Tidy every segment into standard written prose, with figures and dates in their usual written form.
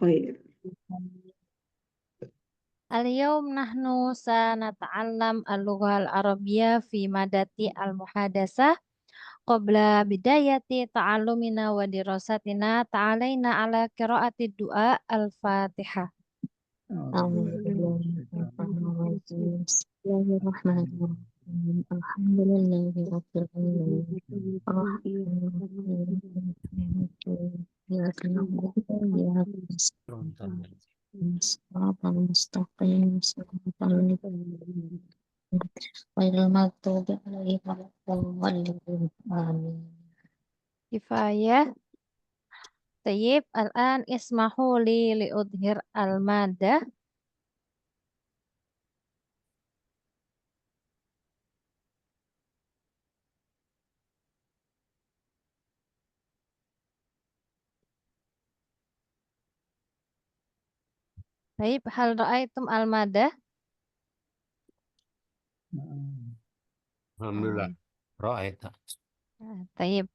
خير. Al-yawm nahnu sanata'allam al-lughah al-arabiyyah fi madati al-muhadasah qabla bidayati ta'allumina wa dirasatina ta'alaina ala qiraati du'a al-Fatihah. أعوذ بالله من الشيطان الرجيم بسم الله الرحمن الرحيم الحمد لله رب العالمين الرحمن الرحيم إياك نعبد وإياك نستعين الصراط المستقيم صراط الذين غير المغضوب عليهم ولا الضالين آمين. Kifayah. Tayyib, al-an ismahu li udhir al-madah. Tayyib, hal ra'aitum al-madah? Alhamdulillah. Ra'aita. Tayyib.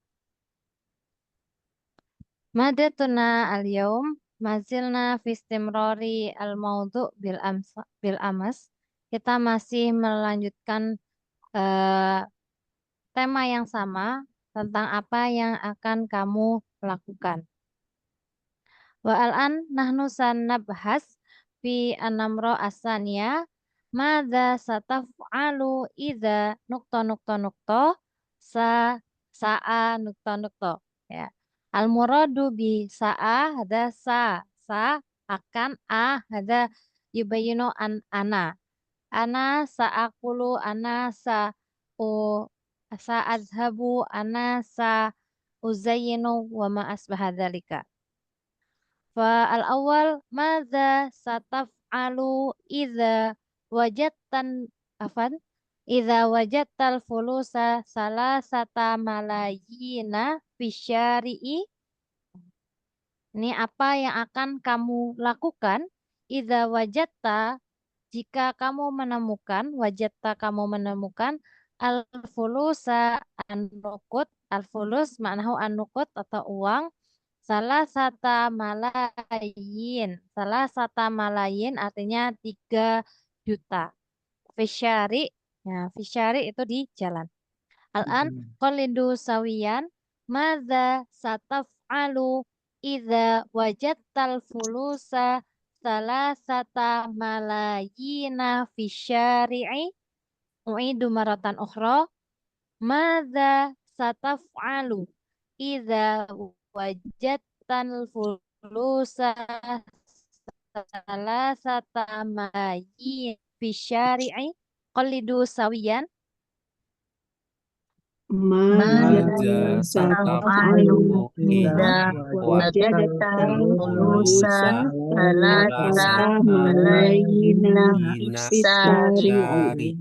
Madatuna al-yawm mazilna fi istimrari al-mawdu' bil amas. Kita masih melanjutkan tema yang sama tentang apa yang akan kamu lakukan. Wa al-an nahnu sanabhas fi an-namra as-saniyah madza sataf'alu idza nukta sa sa'a nukta. Ya. Al-muradu bi sa'a hada sa akan hada yubayinu ana. Ana sa'akulu ana sa'adhabu ana uzayyinu wa ma asbaha dzalika. Al-awwal madza sataf'alu idza wajadtan afan idza wajadtal fulusa salasata malayina fisyari'i. Ini apa yang akan kamu lakukan idza wajadta jika kamu menemukan al-fulusa an-nuqud. Al-fulus maknahu an-nuqud atau uang. Salah sata malayin artinya 3 juta. Fisyari, ya, fisyari itu di jalan. Al-an qalidu sawiyan madza sataf'alu idza wajadtal fulusa salasata malayina fisyari'i. U'idu maratan ukhra. Madza sataf'alu idza wajadtal fulusa salasata malayina fisyari'i. Qalidu sawiyan. Mada sataf'alu idza wajadtal fulusa salasata malayina fisyari'i.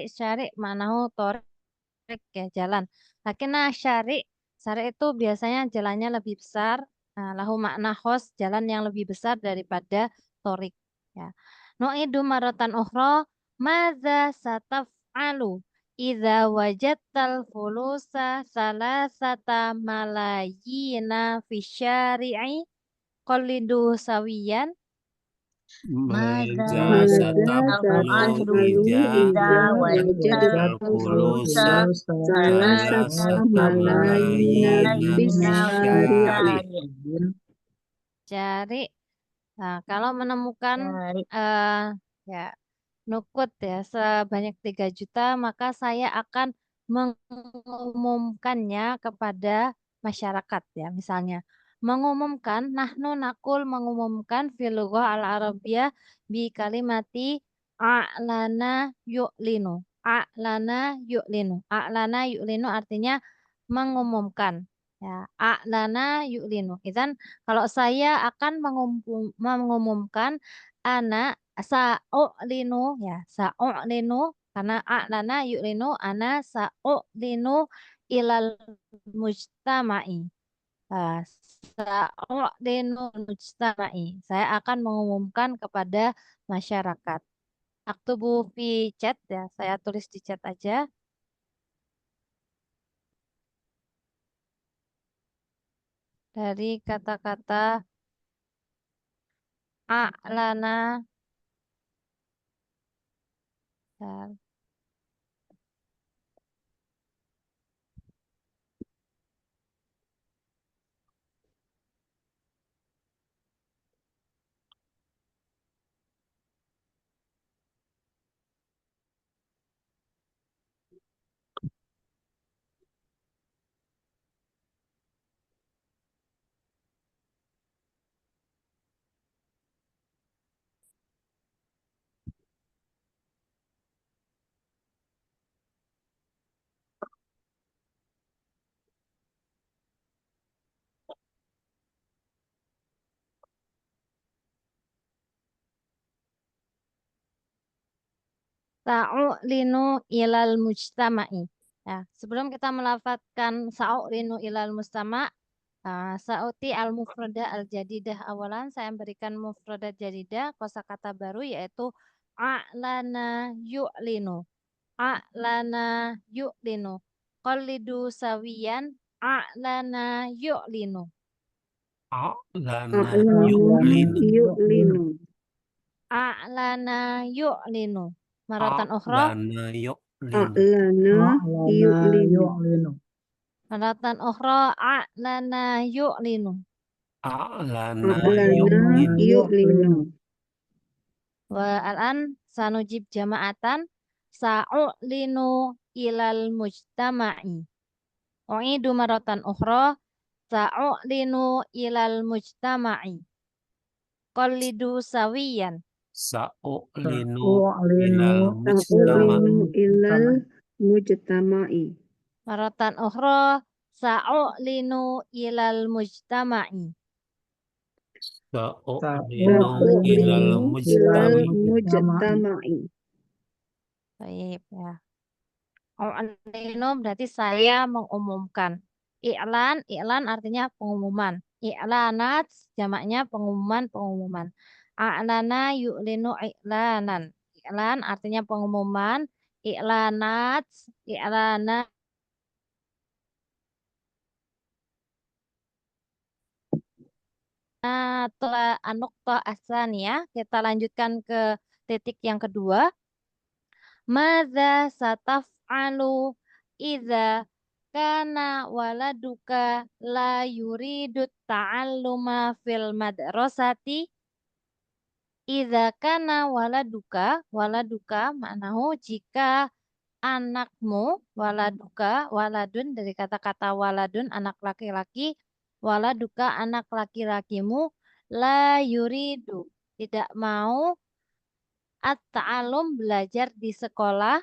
Syari manahu torik ya jalan. Lakinna syari itu biasanya jalannya lebih besar. Nah, lahu makna khos jalan yang lebih besar daripada torik. Ya. Nu'idu maratan ukhra madza sataf'alu idza wajadtal fulusa salasata malayina fisyari'i qalidu sawiyan. Madza sataf'alu idza wajadtal fulusa salasata malayina fisyari'i. Cari. Nah, kalau menemukan ya nukut ya sebanyak 3 juta, maka saya akan mengumumkannya kepada masyarakat ya. Misalnya mengumumkan nahnu nakul mengumumkan fil lughah al-arabiyyah bi kalimati a'lana yu'linu. A'lana yu'linu artinya mengumumkan. Ya, a'lana yu'linu. Idzan kalau saya akan mengumumkan ana sa'u'linu karena a'lana yu'linu ana sa'u'linu ilal mujtama'i. Sa'u'linu mujtama'i. Saya akan mengumumkan kepada masyarakat. Aktubu fi chat ya, saya tulis di chat aja. dari kata-kata a'lana. Bentar. Ta'u'linu ilal mujtama'i. Ya, sebelum kita melafadzkan sa'u'linu ilal mujtama', sa'uti al-mufradah al-jadidah awalan, saya berikan mufradat jadidah, kosakata baru yaitu a'lana yu'linu. A'lana yu'linu. Qallidu sawiyan a'lana yu'linu. A'lana A'lana yu'linu. yu'linu. A'lana yu'linu. Maratan ukhra. A'lana yu'linu. A'lana yu'linu. Maratan ukhra. A'lana yu'linu. A'lana A'lana yu'linu. yu'linu. Wa al'an sanujib jama'atan sa'u'linu ilal mujtama'i. U'idu maratan ukhra. Sa'u'linu ilal mujtama'i. Qallidu sawiyan. Sa'u'linu ilal mujtama. Sa'u'linu ilal mujtama'i. Maratan ukhra. Sa'u'linu ilal mujtama'i. Sa'u'linu ilal Sa'u'linu ilal mujtama. mujtama'i. Baik ya. U'linu berarti saya mengumumkan. I'lan artinya pengumuman. I'lanat jamaknya pengumuman. A'lana yu'linu i'lanan. I'lan artinya pengumuman. I'lanat, i'lana telah an-nuqtah ats-tsaniyah. Kita lanjutkan ke titik yang kedua. Madza sataf'alu idza kana waladuka la yuridu ta'alluma fil madrasati. Idza kana waladuka maknahu jika anakmu, waladun dari kata-kata waladun anak laki-laki, waladuka anak laki-lakimu, la yuridu tidak mau at-ta'allum belajar di sekolah.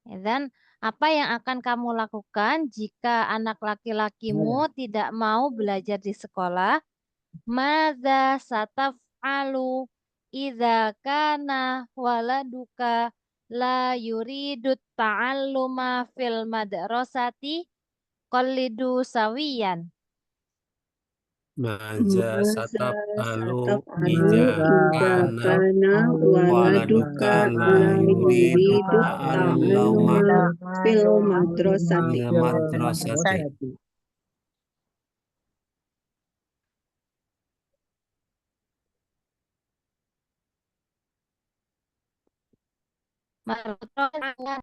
Dan apa yang akan kamu lakukan jika anak laki-lakimu tidak mau belajar di sekolah? Madza sataf'alu idza kana waladuka la yuridu ta'alluma fil madrasati. Qallidu sawiyan. Maza sataf'alu Sataf'alu idza kana kana waladuka la yuridu ta'alluma fil madrasati. fil madrasati.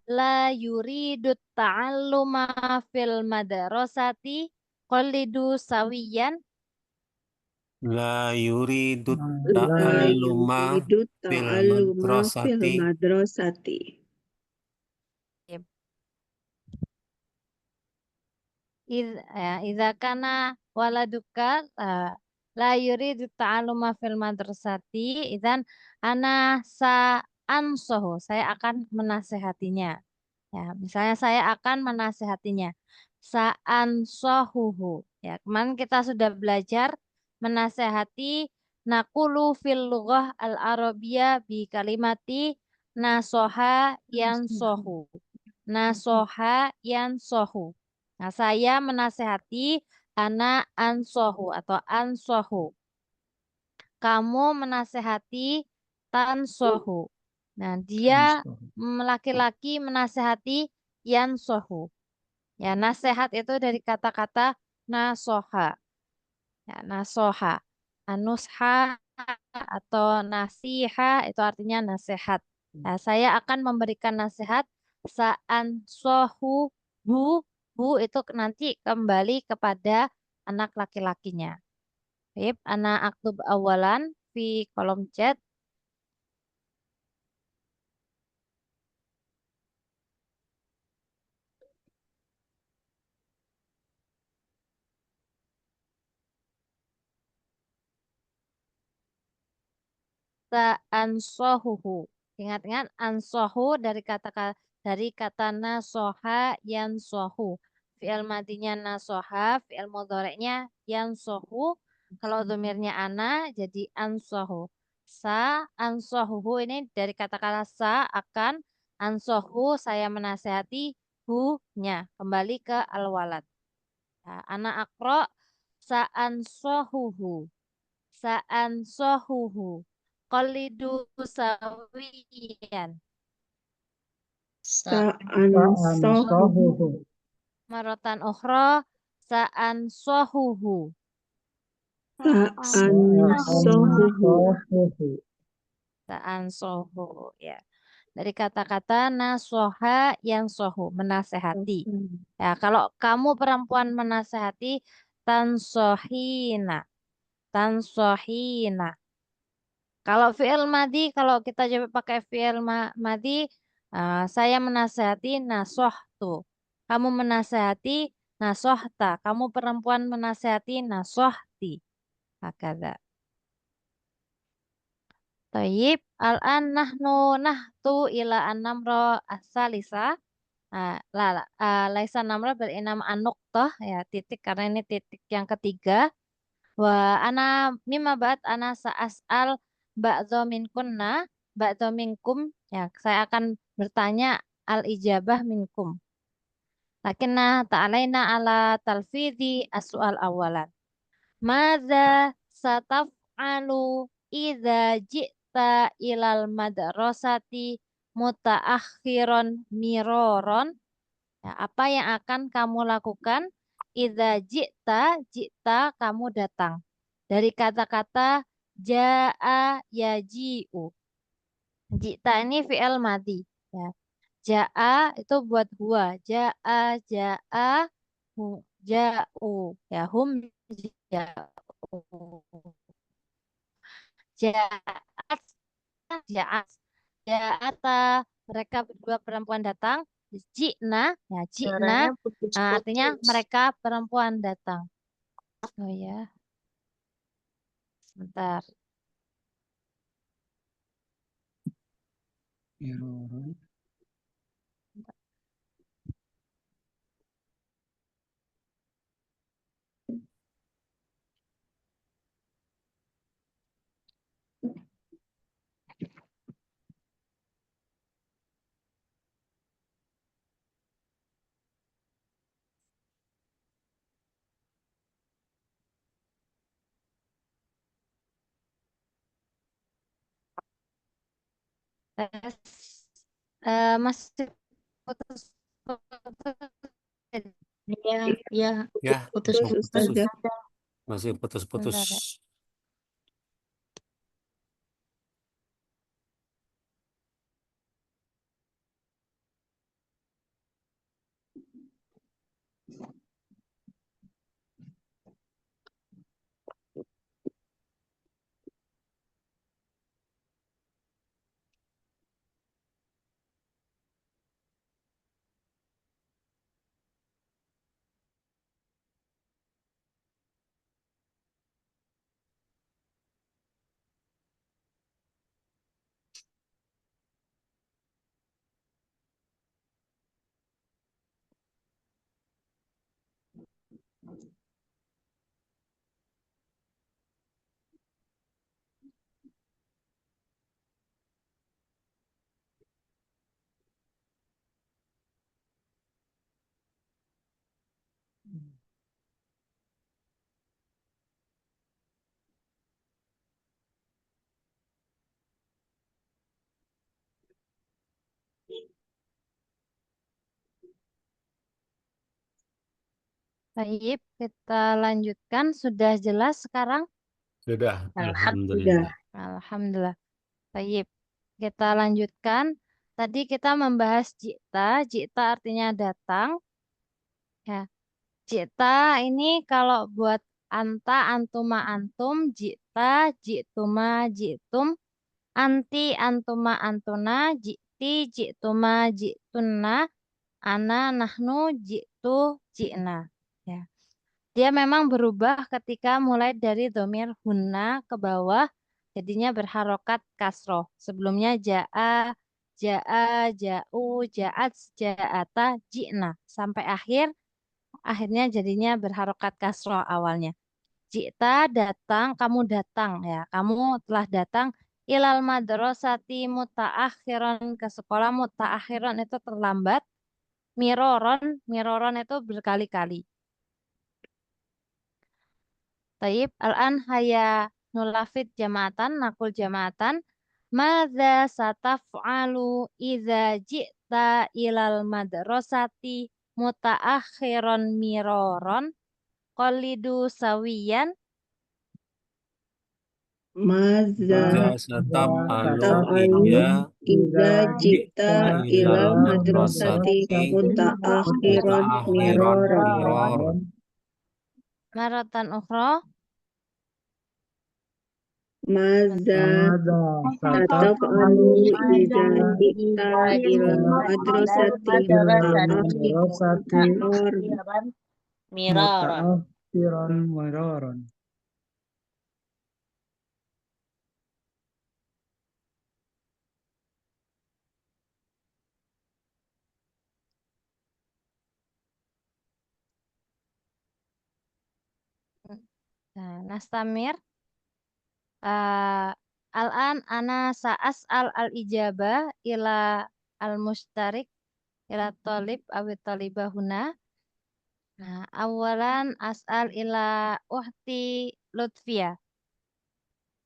La yuridu ta'alluma fil madrasati. Qallidu sawiyan. La yuridu La ta'alluma yuridu fil ta'alluma fil madrasati. madrasati. Idza kana waladuka la yuridu ta'alluma fil madrasati, idzan ana ansohu, saya akan menasehatinya. Ya, misalnya saya akan menasehatinya. Ansohuhu. Ya, kemarin kita sudah belajar menasehati naqulu fil lughah al-arabiyyah bi kalimati nasoha yansohu. Nasoha yansohu. Nah, saya menasehati ana ansohu atau ansohu. Kamu menasehati tansohu. Nah, dia laki-laki menasehati yansohu. Ya, nasihat itu dari kata-kata nasoha. Ya, nasoha. Anusha atau nasiha itu artinya nasihat. Nah, saya akan memberikan nasihat saan sohu hu. Hu itu nanti kembali kepada anak laki-lakinya. Baik, anak aktub awalan di kolom chat. Ansohuhu. Ingat-ingat ansohu dari kata nasoha yansohu. Fi'il madinya nasoha, fi'il mudhari'nya yansohu. Kalau domirnya ana jadi ansohu. Ansohuhu ini dari kata-kata akan, ansohu saya menasehati, hu-nya. Kembali ke al-walad. Nah, ana akro ansohuhu. Sa'ansohuhu. Qalidu sawiyan. Sa'ansohuhu. Marotan ukhra. Sa'ansohuhu. Sa'ansohuhu. Sa'ansohuhu. Ya. Dari kata-kata nasoha yang sohu. Menasehati. Ya, kalau kamu perempuan menasehati. Tansohina. Tansohina. Kalau fi'il madi, kalau kita jawab pakai fi'il madi, saya menasehati nasohtu. Kamu menasehati nasohta. Kamu perempuan menasehati nasohti. Hakada. Tayyib. Al-an nahnu nahtu ila an-namro as-salisa. Laisa namro berinam an-nuqtah. Ya, titik. Karena ini titik yang ketiga. Ana mimma ba'd ana sa'as'al ba'dho minkunna ba'dho minkum ya saya akan bertanya al ijabah minkum lakinna ta'alaina ala talfidhi as-su'al awalan madza sataf'alu idza ji'ta ilal madrasati mutaakhiron miroron. Ya, apa yang akan kamu lakukan? Idza ji'ta kamu datang. Dari kata-kata ja'a yaji'u. Ji'ta ini fi'il madi. Ya. Ja'a itu buat huwa. Ja'a, ja'u. Ya, hum ja'u. Ja'at, ja'at. Ja'ata, mereka berdua perempuan datang. Ji'na, ya ji'na, Suaranya artinya putus-putus. mereka perempuan datang. Oh ya, sebentar. Tes. Masih putus. Iya, iya, Ya, Terus putus-putus. Ustazah. masih putus-putus. Bentar ya. Baik, kita lanjutkan. Sudah jelas sekarang? Sudah. Sudah. Alhamdulillah. Alhamdulillah. Baik, kita lanjutkan. Tadi kita membahas jita. Jita artinya datang. Ya, jita ini kalau buat anta, antuma, antum, jita, jituma, jitum, anti, antuma, antuna, jiti, jituma, jituna, ana, nahnu, jitu, jina. Ya. Dia memang berubah ketika mulai dari domir hunna ke bawah, jadinya berharokat kasroh. Sebelumnya ja'a, ja'a, ja'u, ja'at, ja'ata, ji'na. Sampai akhirnya jadinya berharokat kasroh awalnya. Ji'ta datang, kamu datang ya. Kamu telah datang ilal madrasati muta'akhiron, ke sekolah. Muta'akhiron itu terlambat. Miroron, miroron itu berkali-kali. Taib, al-an haya nulafid jamaatan, nakul jamaatan. Madza sataf'alu idza ji'ta ilal madrasati mutaakhiron miroron qalidu sawiyan. Maza Maza satap alu taf'alu iya idza jita ilal madrasati mutaakhiron miroron. miroron. Maratan ukhra. Maza taf'alu idza jita ilal madrasati mutaakhiron Miraron. Nah, nastamir. Al-an ana sa'as'al al-ijabah ila al-mustarik ila talib awit talibahuna. Nah, awalan as'al ila uhti Lutfia.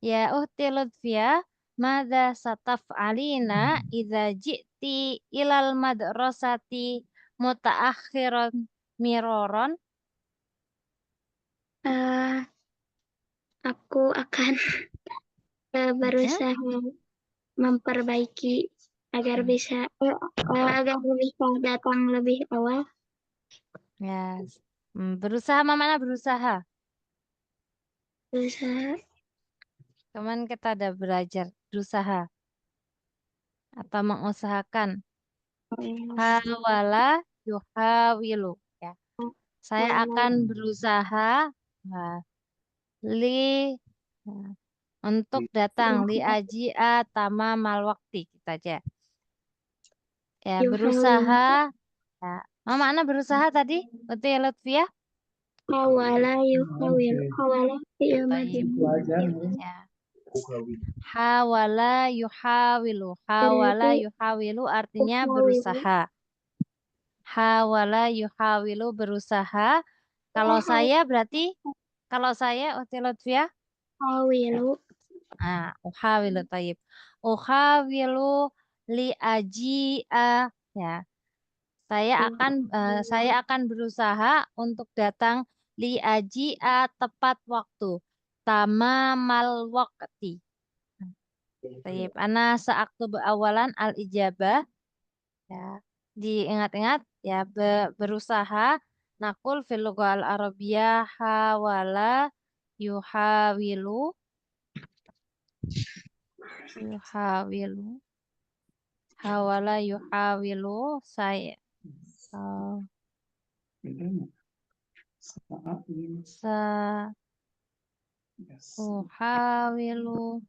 Ya uhti Lutfia, madza sataf'alina idza ji'ti ilal madrasati mutaakhiran miroron? Aku akan berusaha memperbaiki agar bisa datang lebih awal. Ya, berusaha mana berusaha? Berusaha. Kemarin kita ada belajar berusaha atau mengusahakan. Hawala yuhawilu. Ya. Saya akan berusaha li untuk datang li aji'a tamamal waktu kita aja. Ya, berusaha. Ya. Mana berusaha tadi? Betul ya Lutfia? Hawala yuhawil. Hawala fi'il madhi. Ya. Hawala yuhawilu. Hawala yuhawilu artinya berusaha. Hawala yuhawilu berusaha. Kalau saya berarti, kalau saya Uti Lutfia? Hawilu. Uhawilu taib. Uhawilu li aji'a. Ya. Saya akan berusaha untuk datang li aji'a tepat waktu. Tamamal waqti. Taib. Ana sa'aktu awalan al-ijabah. Ya. Diingat-ingat ya berusaha nakul fil lughah al-arabiyyah hawala yuhawilu hawala yuhawilu saya uhawilu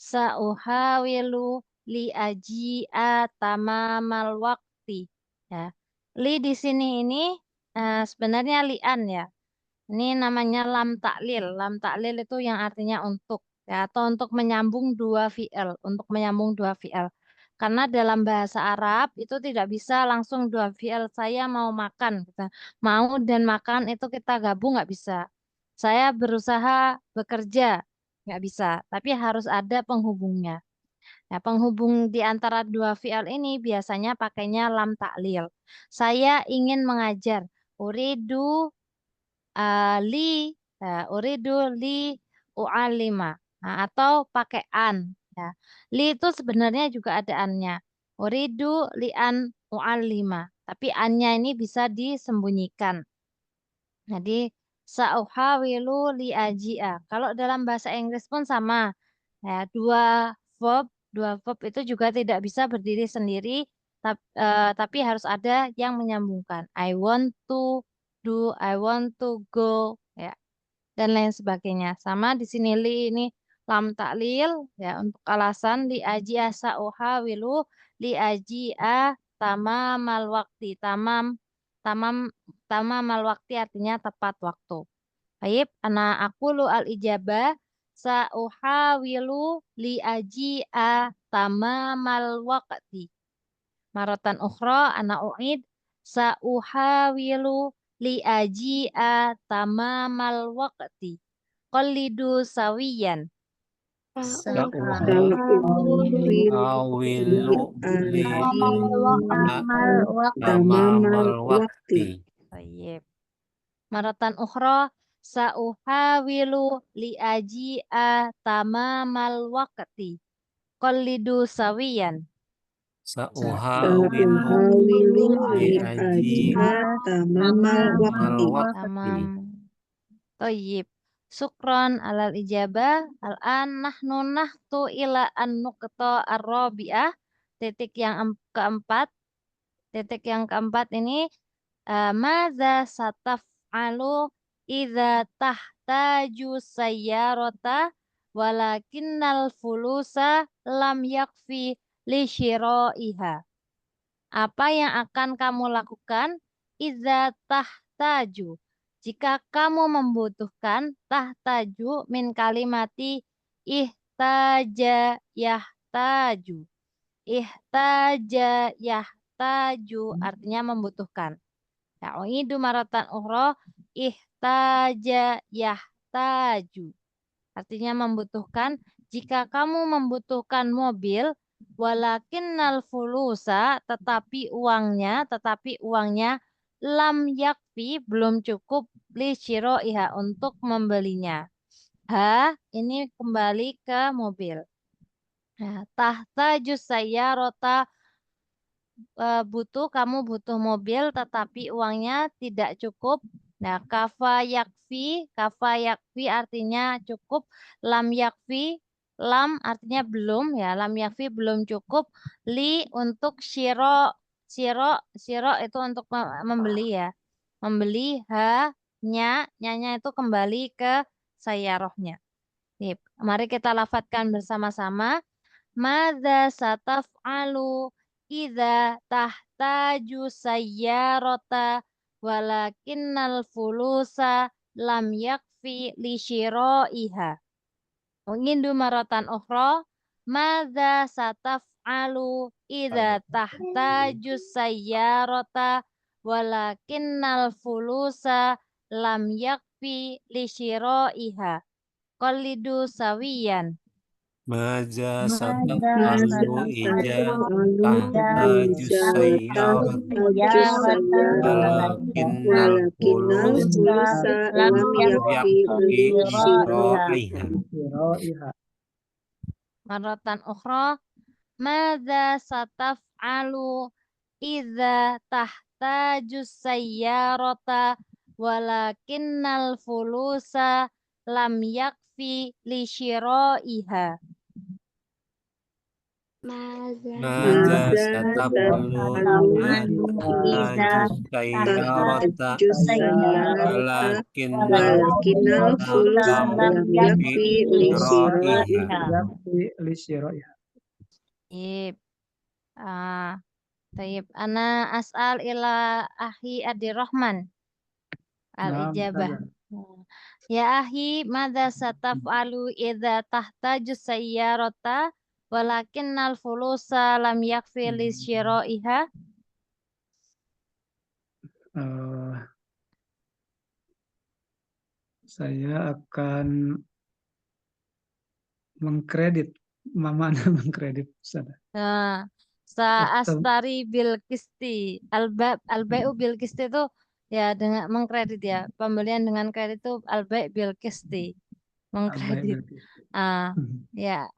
Sa'uhawilu li aji'a tamamal wakti. Ya. Li di sini ini sebenarnya li'an ya. Ini namanya lam taklil. Lam taklil itu yang artinya untuk. ya, atau untuk menyambung dua fi'il, Karena dalam bahasa Arab itu tidak bisa langsung dua fi'il. Saya mau makan, gitu. Mau dan makan itu kita gabung nggak bisa. Saya berusaha bekerja, nggak bisa. Tapi harus ada penghubungnya. Nah, penghubung di antara dua fi'il ini biasanya pakainya lam ta'lil. Saya ingin mengajar. Uridu uridu li u'alima. Nah, atau pakai an. Ya. Li itu sebenarnya juga ada annya. Uridu li an u'alima. Tapi annya ini bisa disembunyikan. Jadi sauhawilu li aji'a. Kalau dalam bahasa Inggris pun sama. Ya, dua verb itu juga tidak bisa berdiri sendiri, tapi harus ada yang menyambungkan. I want to do, I want to go, ya, dan lain sebagainya. Sama di sini li ini lam taklil, ya, untuk alasan li aji'a sauhawilu li aji'a tamamal waktu. Tamam tamamal waktu artinya tepat waktu. Baik, aku lu al-ijabah sauhawilu li aji'a tamamal waqti. Maratan ukhra ana u'id sauhawilu li aji'a tamamal waqti. Qallidu sawiyan. Awilu li tamamal wakti. Baik. Maratan ukhra sauhawilu li aji'a tamamal waqti. Qallidu sawiyan. Sauhawilu li aji'a tamamal wakti. Tamam. Toyib. Sukron alal ijabah. Al-an nahnu nahtu ila an-nuqta ar-rabi'ah. Titik yang keempat. Titik yang keempat ini. Madza sataf'alu idza tahtaju sayyarata walakinnal fulusa lam yakfi li syira'iha. Apa yang akan kamu lakukan? Idza tahtaju. Jika kamu membutuhkan tahtaju min kalimati ihtaja yahtaju. Ihtaja yahtaju artinya membutuhkan. Ya'idu maratan ukhra ihtaja yahtaju. Artinya membutuhkan. Jika kamu membutuhkan mobil, walakinnal fulusa, tetapi uangnya lam yakfi, belum cukup li syira'iha, untuk membelinya. Ini kembali ke mobil. Nah, tahtaju sayyarata, kamu butuh mobil tetapi uangnya tidak cukup. Nah, kafa yakfi artinya cukup, lam yakfi, lam artinya belum, ya, lam yakfi belum cukup, li untuk syiro itu untuk membeli, ya. Membeli, nyanya itu kembali ke sayarohnya. Mari kita lafadzkan bersama-sama. Madza sataf'alu idza tahtaju sayyarata walakinnal fulusa lam yakfi li syira'iha. Unindu maratan ukhra. Madza sataf'alu idza tahtaju sayyarata walakinnal fulusa lam yakfi li syira'iha. Qallidu sawiyan. Maja sataf'alu ija tahtaju sayyarata walakinnal fulusa lam yakfi li syira'iha. Maratan ukhra. Madza sataf'alu idza tahtaju sayyarata walakinnal fulusa lam yakfi li syira'iha. Maja sataf'alu tahtaju sayyarata walakinnal fulusa lam yakfi li syira'iha. Tayyib. Ana as'al ila ahi Adirrahman. Al-ijabah. Ya ahi, madza sataf'alu idza tahtaju sayyarata walakinnal fulusa lam yakfi li syira'iha. Eh, saya akan mengkredit. Mana mengkredit? Ustaz? Nah, Atau sa'astari bil kisti. Al-bai'u bil kisti itu ya dengan mengkredit ya. Pembelian dengan kredit itu al-bai' bil kisti. baik Mengkredit. berarti. Ah, ya,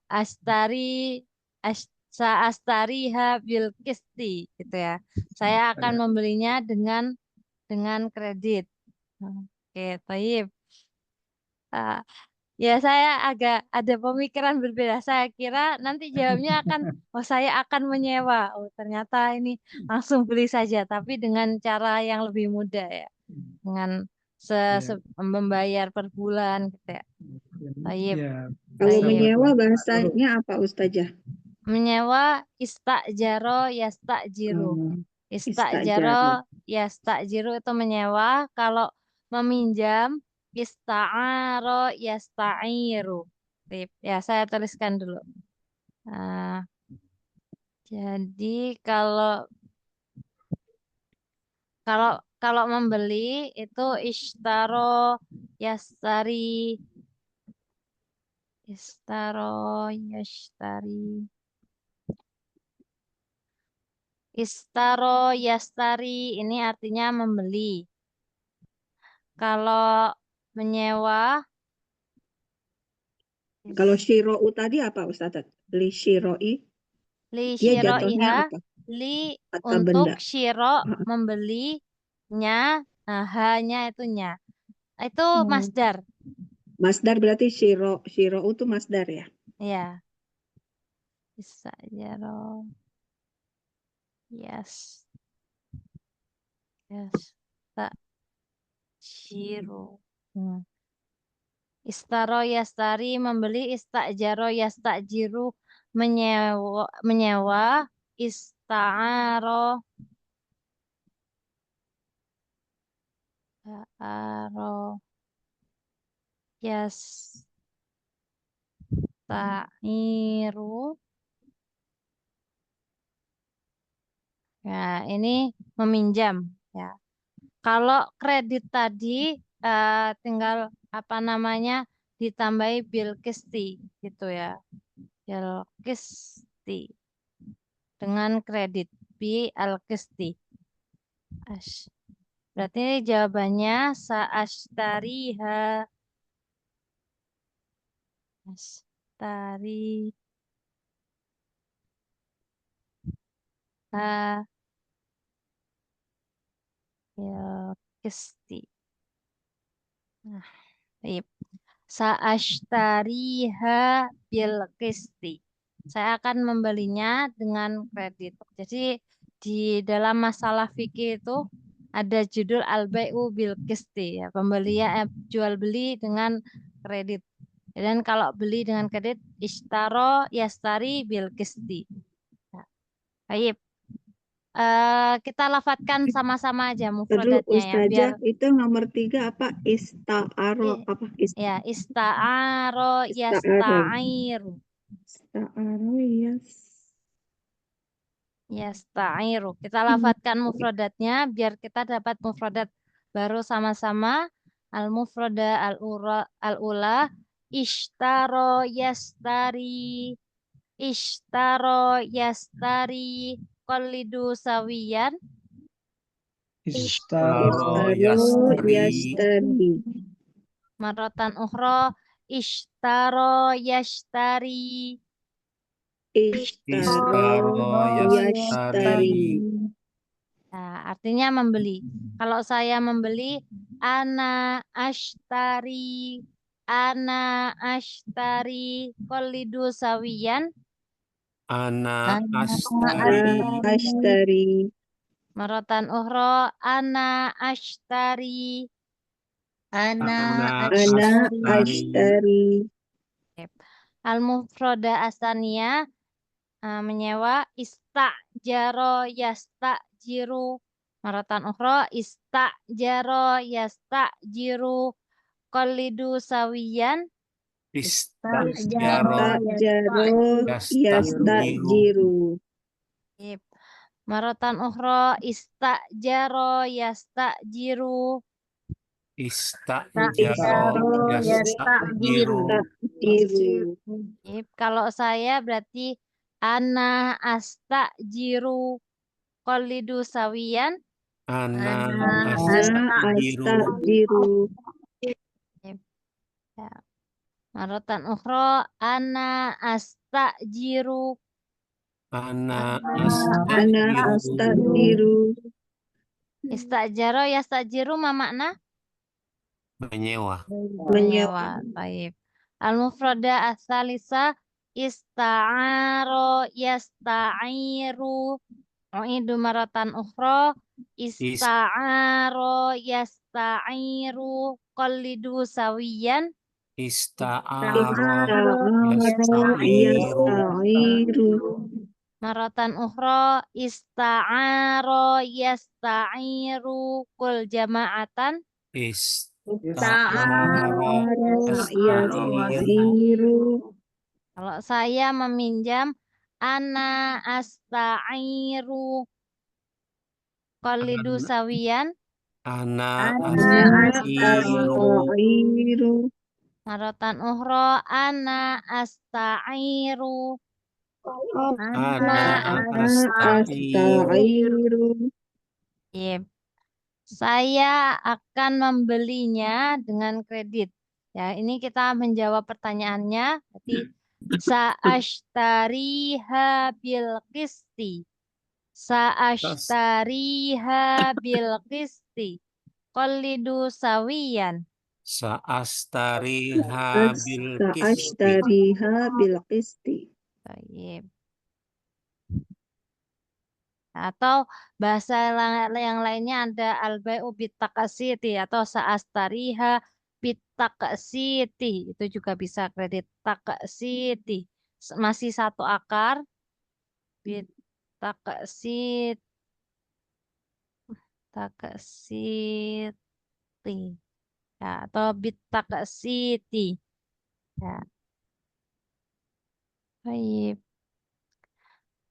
sa'astariha bil kisti gitu ya. Saya akan Saya membelinya dengan kredit. Oke, baik. Ah, ya, saya agak ada pemikiran berbeda. Saya kira nanti jawabnya akan, oh saya akan menyewa. Oh ternyata ini langsung beli saja, tapi dengan cara yang lebih mudah ya, dengan ya, membayar per bulan gitu ya. Baik, ya Kalau bisa baik. menyewa berkelompok. bahasanya apa Ustazah? Menyewa istajaro yastajiru. Istajaro. Istajaro yastajiru itu menyewa. Kalau meminjam ista'aro yasta'iru. Sip. Ya, saya tuliskan dulu. Nah, jadi kalau kalau kalau membeli itu ishtaro yastari yastari istaro yastari ini artinya membeli. Kalau menyewa Kalau syirou tadi apa Ustazah? Li syiroi, li dia jatuhnya iha apa? li Kata untuk benda. shiro Ah, membelinya, nah hanya itunya. Itu oh. masdar. Masdar berarti syirou itu masdar ya? Ya, bisa jaro. Yes. Yes. Tak shiro. Istaro yastari membeli, istajaro yastajiru menyewa, ista'aro ta'aro yasta'iru. Ya, ini meminjam ya. Kalau kredit tadi tinggal apa namanya ditambahi bil kisti gitu ya. Bil kisti dengan kredit bi al kisti. Berarti jawabannya sa'ashtariha ashtariha bil kisti. Nah, baik. Sa'ashtariha bil kisti. Saya akan membelinya dengan kredit. Jadi di dalam masalah fikih itu ada judul al-bai'u bil kisti ya, pembelian jual beli dengan kredit. Dan kalau beli dengan kredit ishtaro yastari bil kisti. Ya, baik. Kita lafadzkan sama-sama aja Dulu mufradatnya ya biar Ustazah itu nomor 3 apa? Ista'aro apa? ya ista'aro Ista'aro. yasta'iru. Ista'aro yes. Yasta'iru. Kita lafadzkan mufradatnya biar kita dapat mufradat baru sama-sama. Al-mufrada al-ula ishtaro yastari qalidu sawiyan Istaro Ista'aro yastari yastari. maratan ukhra ishtaro yashtari. Ista'aro yastari. Nah, artinya membeli. Kalau saya membeli ana ashtari qalidu sawiyan Ana Ana astari Ashtari. maratan ukhra ana ashtari. Ana Ana Ana ashtari ashtari. Al-mufrada asaniyah menyewa istajaro yastajiru maratan ukhra istajaro yastajiru Qalidu sawiyan. Istajaro Istajaro yastajiru. yastajiru. Ip. Maratan ukhra istajaro yastajiru. Istajaro yastajiru. Yastajiru. Ip. Kalau saya berarti ana astajiru qalidu sawiyan. Ana Ana astajiru. astajiru. Ip. Ya. Maratan ukhra ana astajiru. Ana Ana astajiru. astajiru. Istajaro yastajiru ma makna? Menyewa. Menyewa. Baik. Al-mufrada as-salisa ista'aro yasta'iru. U'idu maratan ukhra ista'aro yasta'iru qalidu sawiyan. Ista'aro Ista'aro yasta'iru. yasta'iru. Maratan ukhra ista'aro yasta'iru kul jama'atan. Ista'aro yasta'iru. Yasta'iru. Kalau saya meminjam ana asta'iru qalidu sawiyan. Ana Ana astajiru. asta'iru. Maratan ukhra ana asta'iru. Ana Ana astajiru. asta'iru. Yep. Saya akan membelinya dengan kredit. Ya, ini kita menjawab pertanyaannya. Berarti sa'ashtariha bil qisti. Sa'ashtariha bil qisti. Qalidu sawiyan. Sa'astariha bil qisti. Sa'ashtariha bil qisti. Baik. Atau bahasa yang lainnya ada al-bai'u bitakasiti atau sa'astariha bitakasiti. Itu juga bisa kredit takasiti. Masih satu akar. Bitakasit. Takasiti. Ya, atau bitakasiti. Ya. Baik.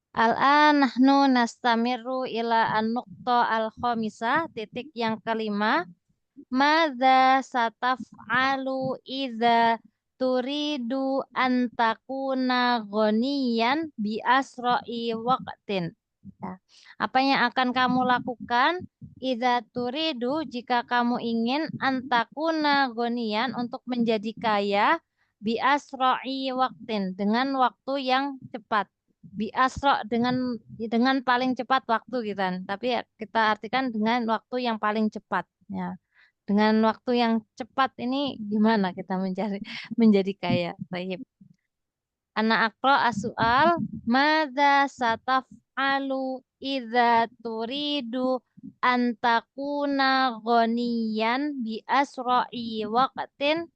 Al-an nahnu nastamiru ila an-nuqta al-khamisah, titik yang kelima. Madza sataf'alu idza turidu an takuna ghaniyan bi asra'i waqtin. Ya. Apa yang akan kamu lakukan idza turidu jika kamu ingin an takuna ghaniyan untuk menjadi kaya bi asra'i waqtin dengan waktu yang cepat. Bi asra dengan paling cepat waktu gitu kan. Tapi kita artikan dengan waktu yang paling cepat ya. Dengan waktu yang cepat ini gimana kita menjadi kaya? Baik. Anak akro as-su'al, madza sataf'alu idza turidu an takuna ghaniyan bi asra'i waqtin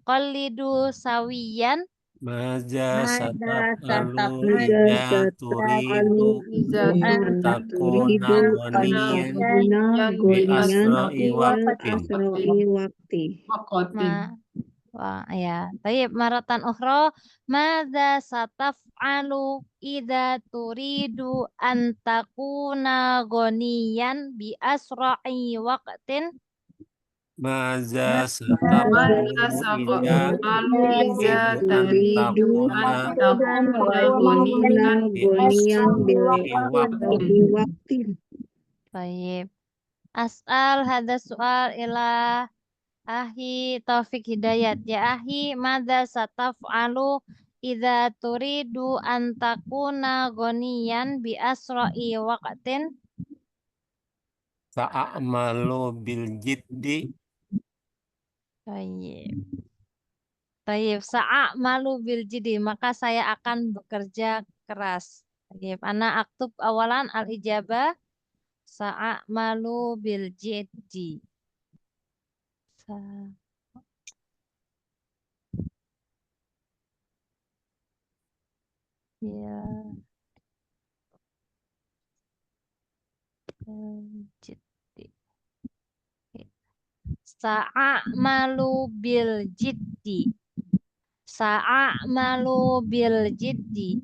qalidu sawiyan. Maja sataf'alu Idza idza sataf'alu turidu an takuna turidu an ghaniyan takuna bi ghaniyan asra'i bi waqtin. asra'i waqti. Wah, ya. Baik, maratan ukhra, madza sataf'alu idza turidu an takuna ghaniyan bi asra'i waqtin. Maja sataf'alu idza turidu an takuna bi Ghaniyan bil asra'i waqtin. asra'i waqti. Baik. As'al hadza su'al ila Ahi Taufik Hidayat. Ya ahi, madza sataf'alu idza turidu an takuna ghaniyan bi asra'i waqtin. Ta'amalu bil jiddi. Baik. Baik, sa'amalu bil jidi, maka saya akan bekerja keras. Baik, ana aktub awalan al-ijabah sa'amalu bil jiddi. Sa- Ya. Jiddi. Oke. Sa'amalu bil jiddi. Sa'amalu bil jiddi.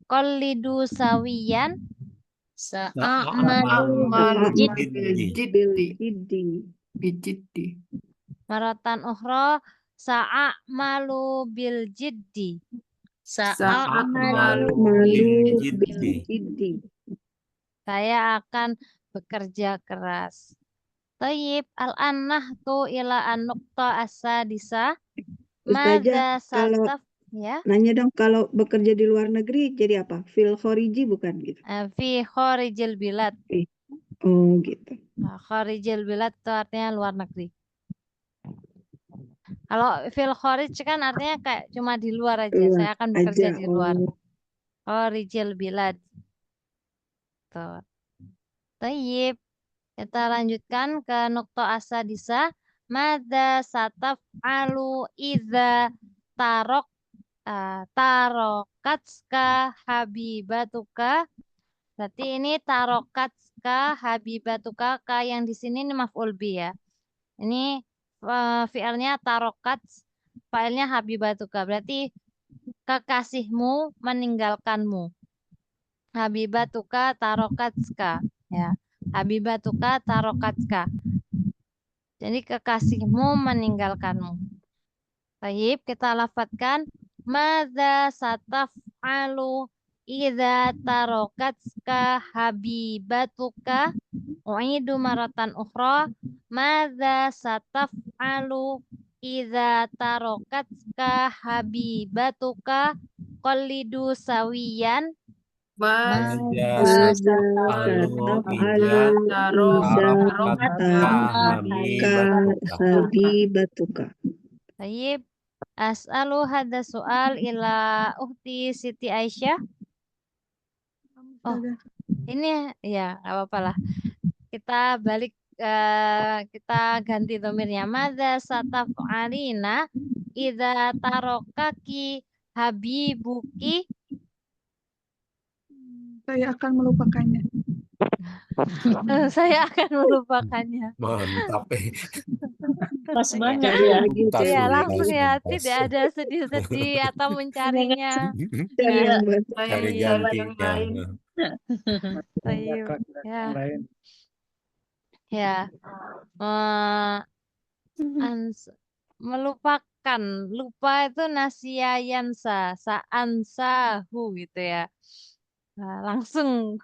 Qallidu sawiyan. Sa'amalu Amalu bil Bil jiddi. Maratan ukhra. Sa'amalu bil jiddi. Sa'amalu Malu Jiddi. bil jiddi. Saya akan bekerja keras. Tayyib al-annahtu ila an-nuqta as-sadisa. Ustazah, Mada kalau sataf ya nanya dong, kalau bekerja di luar negeri jadi apa? Fil khoriji bukan gitu? fi kharijil bilad. Oh gitu. Nah, kharijil bilad itu artinya luar negeri. Kalau fil kharij kan artinya kayak cuma di luar aja. Luar Saya akan bekerja aja. di luar. Oh. Kharijil bilad. Tuh. Tayyib. Kita lanjutkan ke nukta asadisa. Mada sataf'alu idza tarok tarokatska habibatuka. Berarti ini tarokatska habibatuka, ka yang di sini ini maf'ul bi ya. Ini fi'ilnya tarokat, fa'ilnya habibatuka. Berarti kekasihmu meninggalkanmu. Habibatuka tarokatska ya. Habibatuka tarokatska. Jadi kekasihmu meninggalkanmu. Baik, kita lafadzkan. Madza sataf'alu idza tarokatska habibatuka. U'idu maratan ukhra. Madza sataf'alu idza tarokatska habibatuka. Qallidu sawiyan. Maza sataf'alu idza tarokatska habibatuka. Baik. As'alu hadza soal ila ukhti Siti Aisyah. Oh, ini ya nggak apa-apa lah. Kita balik kita ganti domirnya. Madza sataf'alina idza tarokaki habibuki. Saya akan melupakannya. Saya akan melupakannya. Mantap. Pas banget Cari ya. lagi Tuntas Ya, nih, langsung ya. tuntas. Tidak ada sedih-sedih atau mencarinya. Cari Ya. yang baru. Cari gantinya. Tayyib. Ya. Lain. Ya. Melupakan. Lupa itu nasiyayansa. Sa'ansahu gitu ya. Nah, langsung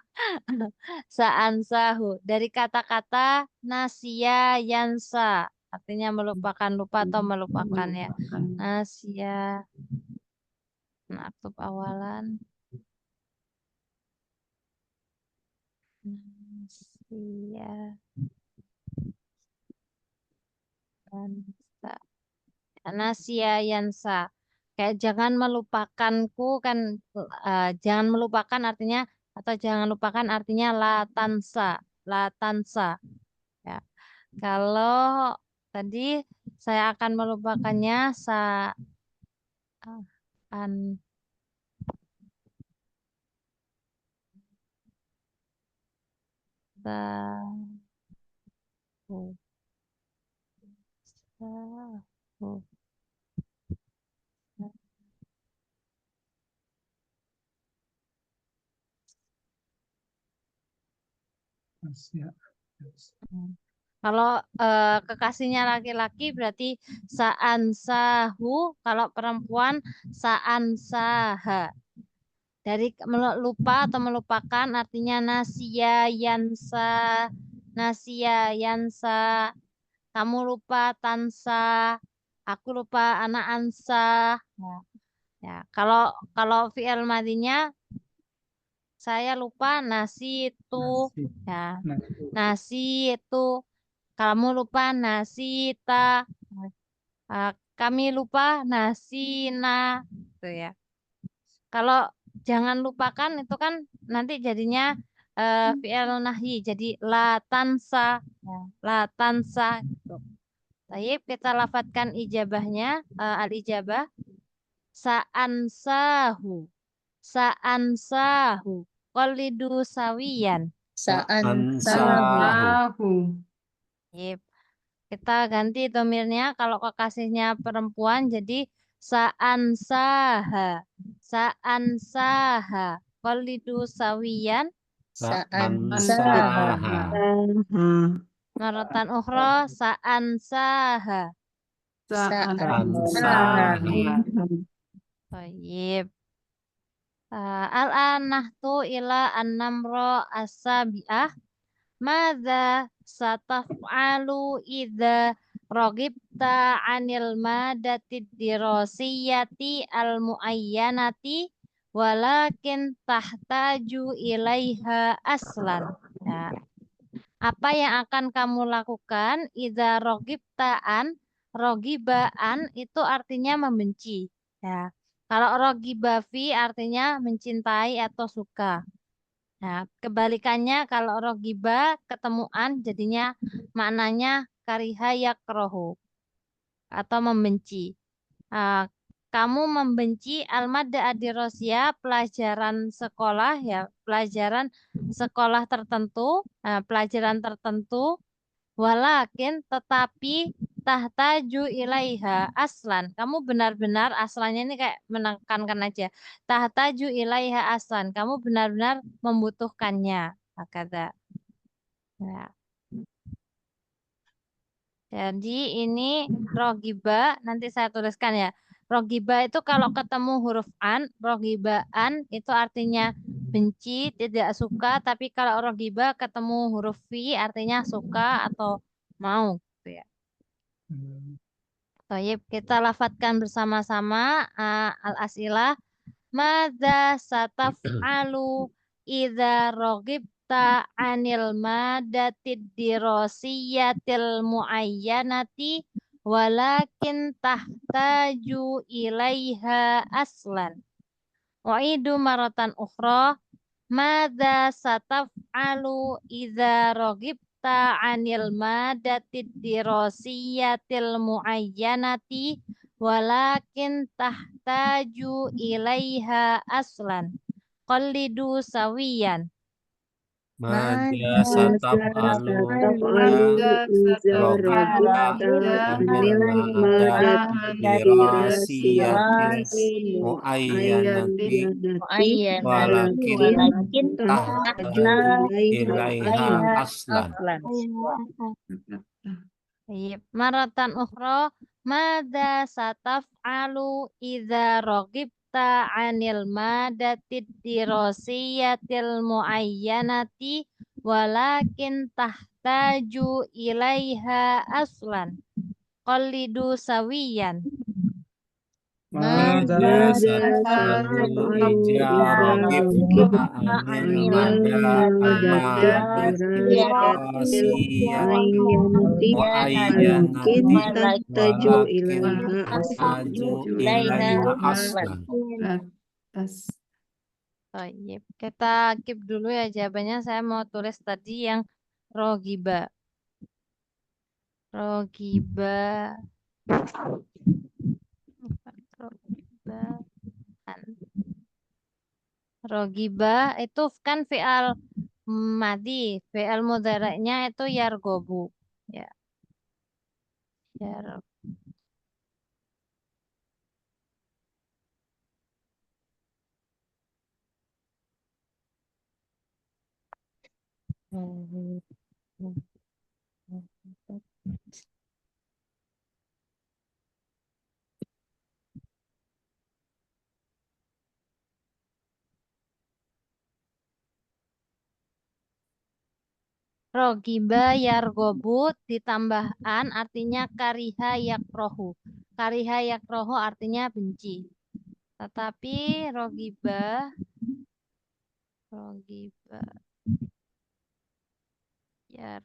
sa'ansahu. Dari kata-kata nasiya yansa. Artinya melupakan, lupa atau melupakan ya. Nasiya. Maktub awalan. Nasiya yansa. Nasiya yansa. Kayak jangan melupakanku kan, jangan melupakan artinya, atau jangan lupakan artinya latansa. Latansa. Ya. Kalau tadi saya akan melupakannya an sahu sahu Kalau kekasihnya laki-laki berarti sa'ansahu, kalau perempuan sa'ansaha. Dari lupa atau melupakan artinya nasiya yansa, nasiya yansa. Kamu lupa tansa, aku lupa anak ansa. Ya. Ya, kalau fi'il madinya saya lupa nasi itu, ya. Nasi itu, kamu lupa nasi ta, kami lupa nasi na, gitu ya. Kalau jangan lupakan itu kan nanti jadinya fi'il nahyi, jadi la tansa, ya. La tansa. Gitu. Baik, kita lafadzkan ijabahnya, al-ijabah. Sa'ansahu. Sa'ansahu. Qalidu sawiyan. Sa'ansahu. Yep. Kita ganti domirnya kalau kekasihnya perempuan jadi sa'ansaha. Sa'ansaha. Qalidu sawiyan Sa'ansaha. maratan ukhra sa'ansaha. Sa'ansaha. Baik. Al-an nahtu ila an-namra as-sabi'ah. Madza sataf'alu idza ragibta 'anil madati dirasiyati al-muayyanati walakin tahtaju ilaiha aslan. Ya. Apa yang akan kamu lakukan idza ragibtaan, rogibaan itu artinya membenci. Ya. Kalau rogiba fi artinya mencintai atau suka. Nah, kebalikannya kalau rogiba ketemuan jadinya maknanya kariha yakrohu atau membenci. Ah, kamu membenci almada adirosia pelajaran sekolah ya, pelajaran sekolah tertentu, pelajaran tertentu. Walakin tetapi tahtaju ilaiha aslan. Kamu benar-benar aslannya ini kayak menekankan aja. Tahtaju ilaiha aslan. Kamu benar-benar membutuhkannya. Kata. Ya. Jadi ini rogiba, nanti saya tuliskan ya. Rogiba itu kalau ketemu huruf an, rogibaan itu artinya benci, tidak suka. Tapi kalau rogiba ketemu huruf fi artinya suka atau mau. Gitu ya. Baik, kita lafadzkan bersama-sama al-asilah. Madza sataf'alu idza ragibta 'anil madatid dirasiyatil muayyanati walakin tahtaju ilaiha aslan. Wa'idu maratan ukhra. Madza sataf'alu idza ragibta 'anil madatid dirasiyatil muayyanati walakin tahtaju ilaiha aslan. Qallidu sawiyan. Madza sataf'alu idza ragibta 'anil madati dirasiyatil muayyanati walakin tahtaju ilaiha aslan. Maratan ukhra. Madza sataf'alu idza ragibta 'anil madatid dirasiyatil muayyanati walakin tahtaju ilaiha aslan. Qallidu sawiyan. Madza sataf'alu idza ragibta 'anil madati dirasiyatil muayyanati walakin tahtaju ilaiha aslan. Baik, kita keep dulu ya jawabannya. Saya mau tulis tadi yang rogiba. Rogiba. Rogiba itu kan fi'al madi, fi'al mudhari'nya itu yargobu. Ya. Yar. Rogiba yargobu ditambah an artinya kariha yakrohu. Kariha yakrohu artinya benci. Tetapi rogiba yar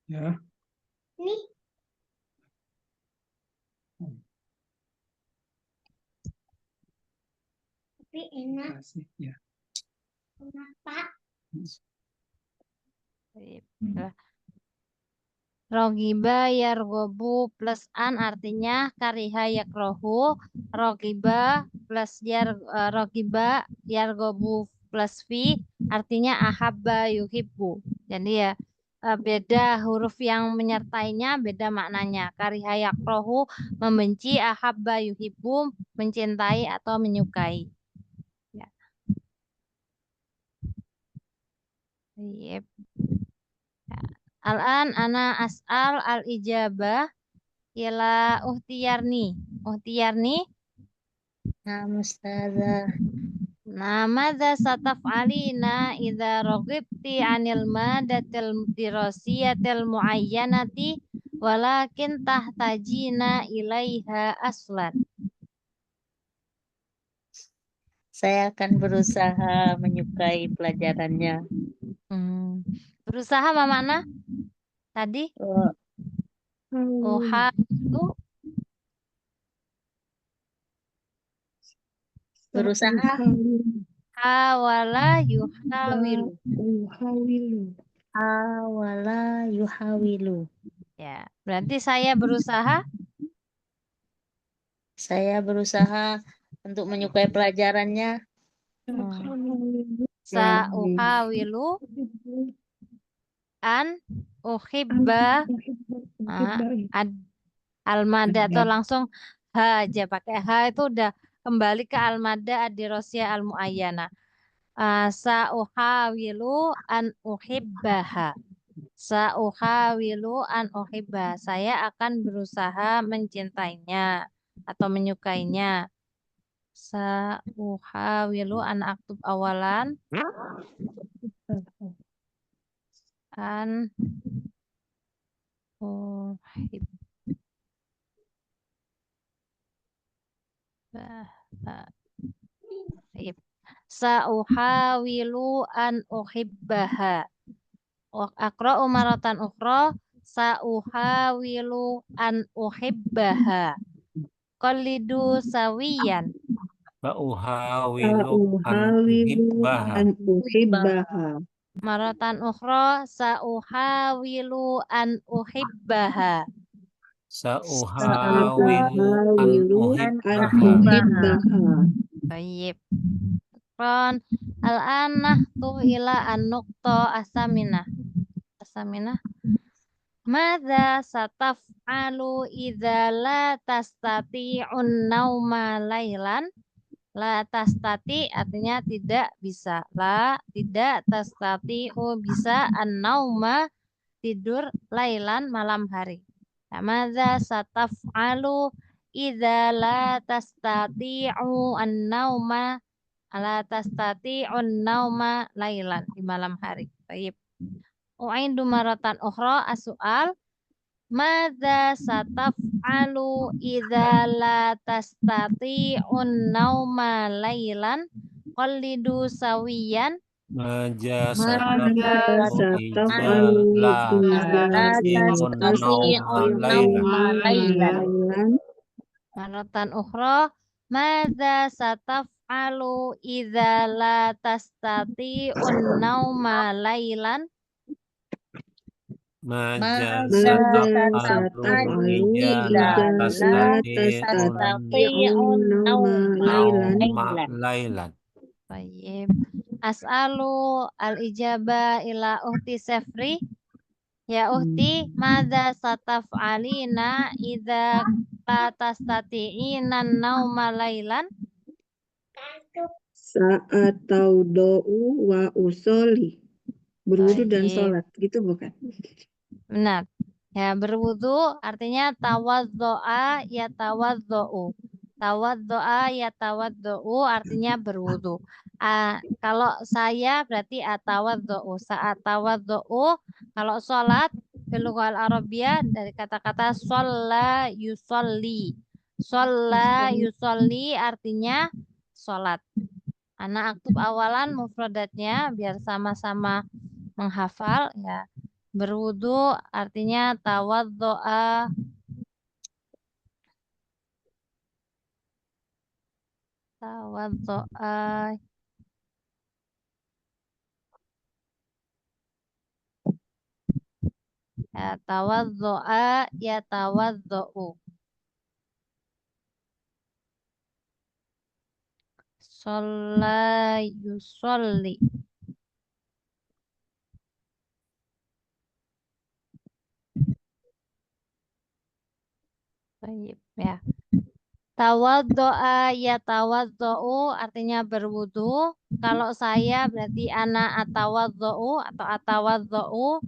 Ya. Nih, tapi enak. Kasih, ya. Kenapa? Baik. Rogiba yargobu plus an artinya kariha yakrohu. Rogiba plus rogiba yargobu plus fi artinya ahabba yuhibbu. Jadi ya beda huruf yang menyertainya, beda maknanya. Kariha yakrohu membenci, ahabba yuhibbu mencintai atau menyukai. Ya. Yep. Ya. Al-an ana as'al al-ijabah ila Uhtiyarni. Uhtiyarni, Nah, Ustazah. madza sataf'alina idza raghibti 'anil madatil dirasiyatil muayyanati walakin tahtajina ilaiha aslan. Saya akan berusaha menyukai pelajarannya. Berusaha apa makna? Tadi Oh, itu berusaha hawala yuhawilu. awala yuhawilu. Ya, berarti saya berusaha untuk menyukai pelajarannya. Sa'uhawilu an uhibba almada atau langsung ha aja pakai ha itu udah kembali ke almada adirosya almuayyana. Sa'uhawilu an uhibbaha. Sa'uhawilu an uhibbaha. Saya akan berusaha mencintainya atau menyukainya. Sa'uhawilu an aktub awalan an uhibbaha. Sa'uhawilu an uhibbaha. Aqra'u maratan ukhra. Sa'uhawilu an uhibbaha. Qalidu sawiyan. Sa'uhawilu an uhibbaha. Maratan ukhra. Sa'uhawilu an uhibbaha. Sa'uhawilu an uhibbaha. Baik. Ron al-anah tu ila an-nuqta asamina. Madza sataf'alu idza la tastati'un nauma lailan? La tastati artinya tidak bisa. La tidak tastati'u bisa an-nauma tidur lailan malam hari. Madza sataf'alu idza la tastati'u an-nauma ala tastati'un nauma lailan di malam hari. Baik. U'aidu maratan ukhra as-su'al. Madza sataf'alu idza la tastati'un nauma lailan? Qallidu sawiyan. Maja sataf'alu idza la tastati'un nauma lailan. Maratan ukhra. Madza sataf'alu idza la tastati'un nauma lailan? Maja sataf'alu idza la tastati'un nauma lailan. Baik. As'alu al-ijaba ila uhti Sefri. Ya uhti, madza sataf'alina idza la tastati'ina nauma lailan? Saat taudo'u wa usoli. Berwudu dan Baik. sholat. Gitu bukan? Benar. Ya, berwudu artinya tawaddo'a ya tawaddo'u. Tawaddo'a ya tawaddo'u artinya berwudu. Kalau saya berarti atawaddo'u. Saat tawaddo'u, kalau sholat fil lughal arabiyah dari kata-kata sholla yusolli. Sholla yusolli artinya sholat. Anak aktub awalan mufradatnya biar sama-sama menghafal ya. Berwudu artinya tawaddo'a. Tawaddo'a. Ya, tawaddo'a yatawaddo'u. Sholla yusolli. Baik, ya. Tawaddo'a yatawaddo'u artinya berwudu. Kalau saya berarti ana atawaddo'u atau atawaddo'u.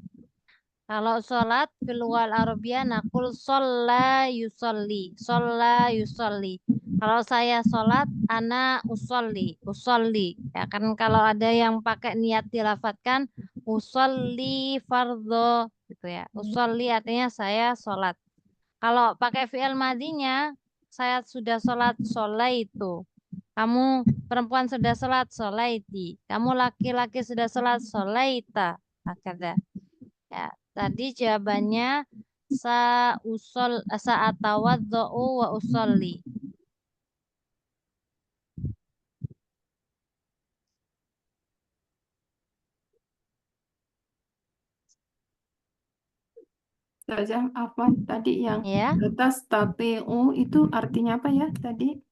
Kalau sholat fil lughal arabiyyah naqul sholla yusolli. Sholla yusolli. Kalau saya sholat ana usolli. Usolli. Ya kan kalau ada yang pakai niat dilafatkan usolli fardho gitu ya. Usolli artinya saya sholat. Kalau pakai fi'il madinya saya sudah sholat sholaitu. Kamu perempuan sudah sholat sholaiti. Kamu laki-laki sudah sholat sholaita. Hakada. Ya, tadi jawabannya sa'atawaddo'u wa usolli. Ustazah Afwan tadi yang Ya, atas tatiu itu artinya apa ya tadi?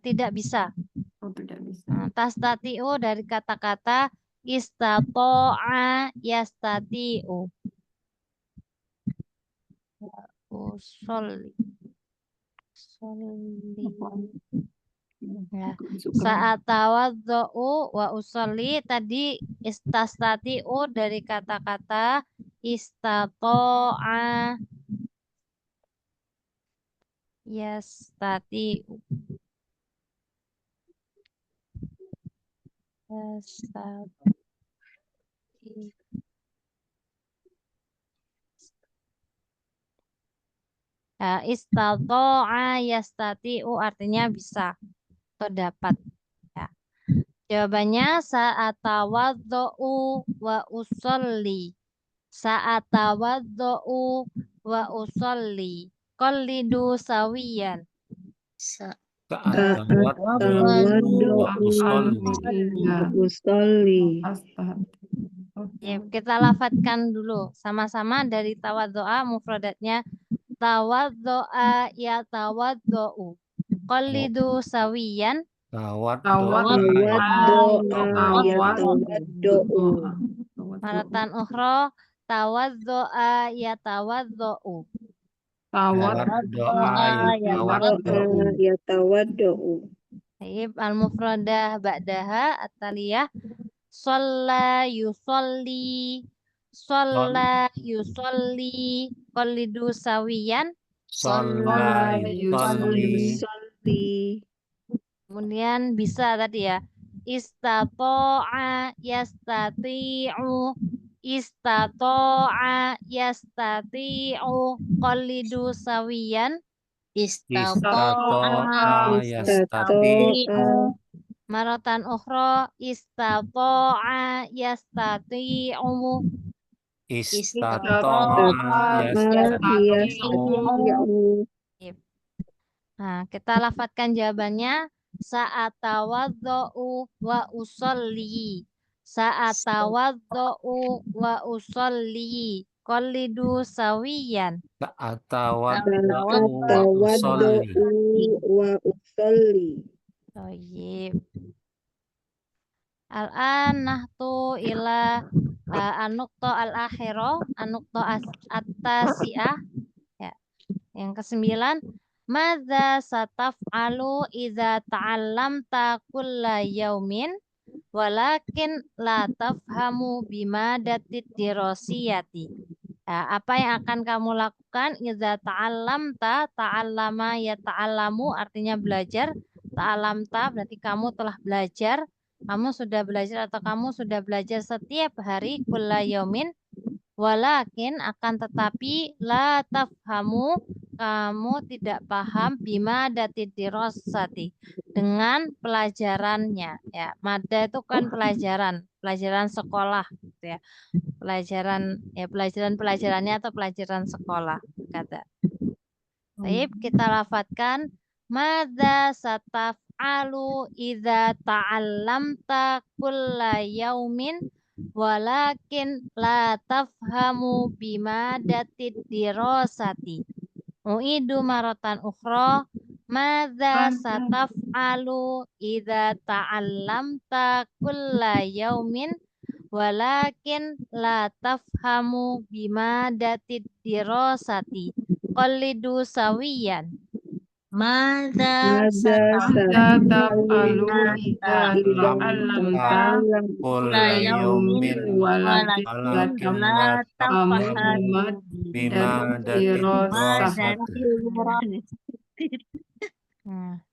tidak bisa. Oh, tidak bisa. Tastati'u dari kata-kata istato'a yastati'u. Usolli. Usolli. Ya. Sa'atawaddo'u wa usolli tadi istastati'u dari kata-kata istato'a yastati'u. Yastati'u. Istato'a yastati'u artinya bisa atau dapat. Ya. Jawabannya sa'atawaddo'u wa usolli. Sa'atawaddo'u wa usolli. Qallidu sawiyan. Ta'atawaddo'u wa usolli. Usolli. Ya, kita lafadzkan dulu sama-sama dari tawaddo'a mufradatnya tawaddo'a ya tawaddo'u. Qallidu sawiyan. Tawaddo'a yatawaddo'u. Maratan ukhra tawaddo'a ya tawaddo'u. Tawaddo'a Yatawaddo'u. Baik, al-mufradah ba'daha at-taliyah shalla yusolli. Shalla yusolli. Qallidu sawiyan. Shalla yusolli. Kemudian bisa tadi ya. Istato'a yastati'u. Istato'a yastati'u. Qallidu sawiyan. Istato'a yastati'u. Maratan ukhra istato'a yastati'u. Istato'a yastati'u. Nah, kita lafadzkan jawabannya sa'atawaddo'u wa usolli. Sa'atawaddo'u wa usolli. Qallidu sawiyan. Ta'atawaddo'u wa usolli. wa usolli. Baik. Al-an nahtu ila an-nuqta al-akhirah, an-nuqta at-tasi'ah. Ya. Yang ke-9, madza sataf'alu idza ta'allamta kulla yaumin walakin la tafhamu bimadatid dirasiyati. Apa yang akan kamu lakukan idza ta'allamta, ta'allama ya ta'allamu artinya belajar. Ta'allamta berarti kamu telah belajar. Kamu sudah belajar atau kamu sudah belajar setiap hari kulla yaumin. Walakin akan tetapi la tafhamu kamu tidak paham bima datid dirasati dengan pelajarannya ya. Mada itu kan pelajaran sekolah gitu ya. Pelajarannya atau pelajaran sekolah kata. Baik, kita lafadzkan madza sataf'alu idza ta'allamta kulla yaumin walakin la tafhamu bimadatid dirasati. U'idu maratan ukhra, madza sataf'alu idza ta'allamta kulla yaumin walakin la tafhamu bimadatid dirasati. Qallidu sawiyan. Mada Mada Taf'alu idza idza ta'allamta kulla yaumin walakin walakin la kamu tafhamu bima dirasah.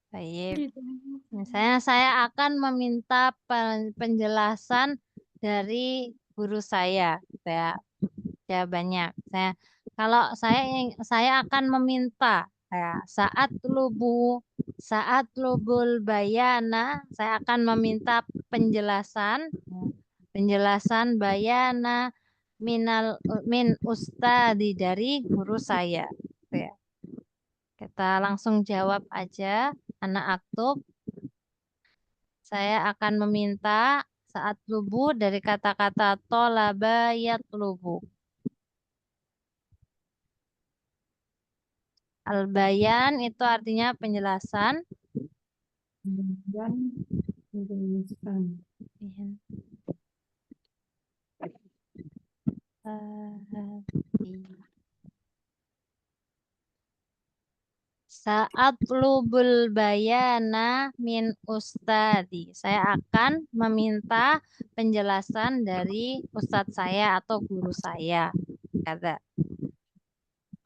Baik. Misalnya saya akan meminta penjelasan dari guru saya, gitu ya. Jawabannya, kalau saya akan meminta saat lubul bayana, saya akan meminta penjelasan bayana min ustadi dari guru saya. Gitu ya. Kita langsung jawab aja, anak aktub. Saya akan meminta saat lubu dari kata-kata tolaba yatlubu. Al-bayan itu artinya penjelasan. Dan penjelasan. Saat lubul bayana min ustadi. Saya akan meminta penjelasan dari ustadz saya atau guru saya. Kata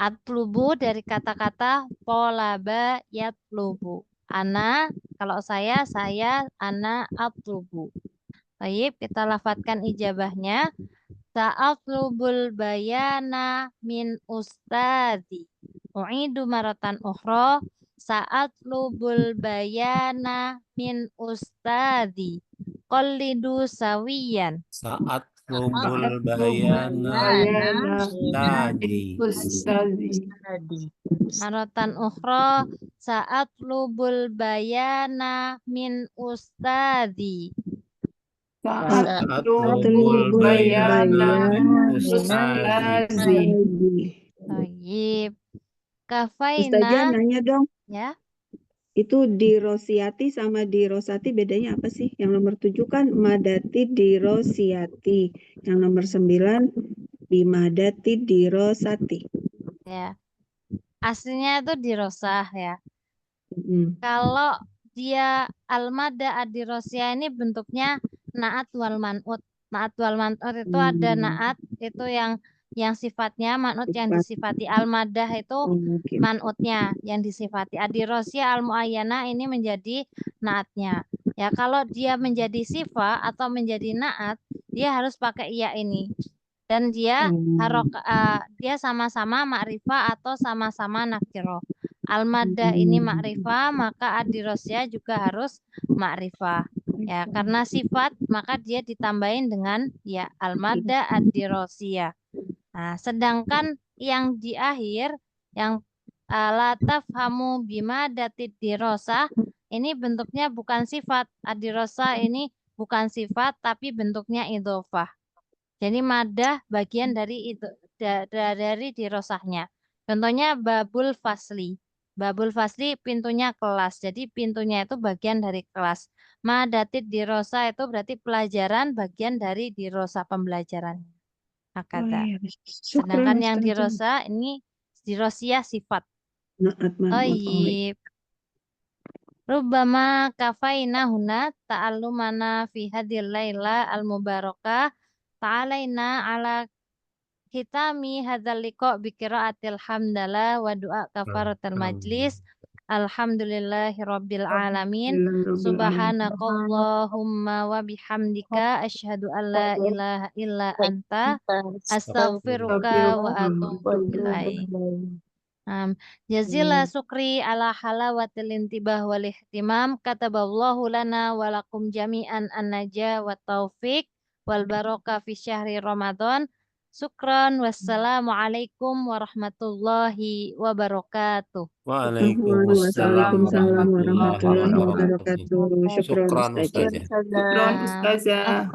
atlubu dari kata-kata polaba yatlubu. Ana, kalau saya ana atlubu. Baik, kita lafadzkan ijabahnya. Sa'atlubul bayana min ustadi. U'idu maratan ukhra. Sa'atlubul bayana min ustadi. Qallidu sawiyan. saat lubul bayana tadi Ustazi. Maratan ukhra. Sa'atlubul bayana min ustadi. Saat lubul bayana ustazi. Baik. Ustazah Kafaina nanya dong, ya. itu dirosiati sama dirosati bedanya apa sih? Yang nomor 7 kan madati dirosiati. Yang nomor 9 bimadati dirosati. Ya. Aslinya itu dirosah ya. Mm. Kalau dia almada adirosia ini bentuknya naat wal man'ut. Naat wal man'ut itu ada naat itu yang sifatnya man'ut yang disifati, almadah itu Oke. man'utnya yang disifati. Adirosia al muayyana ini menjadi naatnya. Ya, kalau dia menjadi sifat atau menjadi naat, dia harus pakai iya ini. Dan dia dia sama-sama ma'rifah atau sama-sama nakiro. Al-madah ini ma'rifah, maka adirosia juga harus ma'rifah. Ya, karena sifat maka dia ditambahin dengan ya al-madah adirosia. Nah, sedangkan yang di akhir yang la tafhamu bima datid dirosah ini bentuknya bukan sifat. Adirosa ini bukan sifat tapi bentuknya idhofah. Jadi madah bagian dari itu dari dirosahnya. Contohnya babul fasli. Babul fasli pintunya kelas. Jadi pintunya itu bagian dari kelas. Madatid dirosa itu berarti pelajaran bagian dari dirosa pembelajaran. Hakata. Sedangkan yang dirosa ini dirosia sifat. Baik. Rubbama kafaina huna ta'allumana fi hadhil laila al-mubarakah ta'alaina ala hitami hadzal liqa bi qiraatil hamdalah wa du'a kafaratul majlis. Alhamdulillahirabbil alamin. Subhanakallahumma wa bihamdika asyhadu an la ilaha illa anta astaghfiruka wa atubu ilaik. Jazila syukri ala halawatil intibah wal ihtimam. Kataballahu lana wa lakum jami'an an-najah wa taufiq wal barakah fi syahri Ramadan. Syukran, wassalamualaikum warahmatullahi wabarakatuh. Waalaikumsalam warahmatullahi wabarakatuh. Syukran Syukran Ustazah. Ustazah.